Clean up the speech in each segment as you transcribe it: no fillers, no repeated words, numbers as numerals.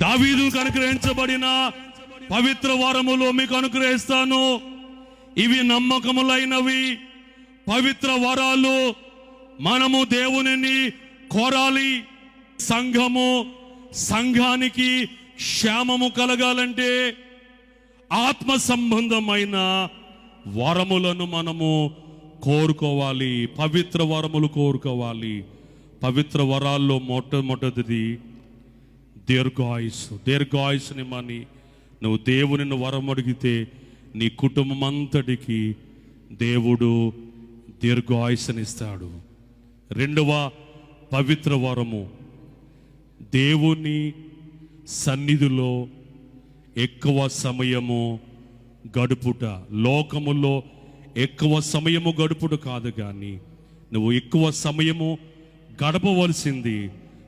దావీదుకు అనుగ్రహించబడిన పవిత్ర వరములు మీకు అనుగ్రహిస్తాను. ఇవి నమ్మకములైనవి పవిత్ర వరాలు. మనము దేవునిని కోరాలి. సంఘానికి క్షేమము కలగాలంటే ఆత్మ సంబంధమైన వరములను మనము కోరుకోవాలి. పవిత్ర వరములు కోరుకోవాలి. పవిత్ర వరాల్లో మొట్టమొదటిది దీర్ఘాయుస్సుని మని నువ్వు దేవునిని వరం అడిగితే నీ కుటుంబం అంతటికి దేవుడు దీర్ఘాయుస్సునిస్తాడు. రెండవ పవిత్ర వరము దేవుని సన్నిధిలో ఎక్కువ సమయము గడుపుట. లోకములో ఎక్కువ సమయము గడుపుట కాదు, కానీ నువ్వు ఎక్కువ సమయము గడపవలసింది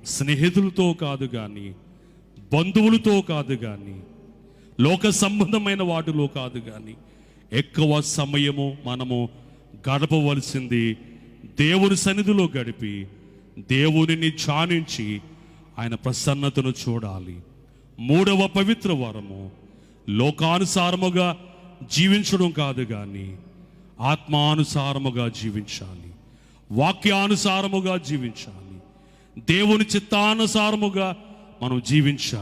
స్నేహితులతో కాదు, కానీ బంధువులతో కాదు, కానీ లోక సంబంధమైన వాటిలో కాదు, కానీ ఎక్కువ సమయము మనము గడపవలసింది దేవుని సన్నిధిలో గడిపి దేవునిని ధ్యానించి ఆయన ప్రసన్నతను చూడాలి. మూడవ పవిత్ర వరము లోకానుసారముగా జీవించడం కాదు, కానీ ఆత్మానుసారముగా జీవించాలి. వాక్యానుసారముగా జీవించాలి. దేవుని చిత్తానుసారముగా మనం జీవించాలి.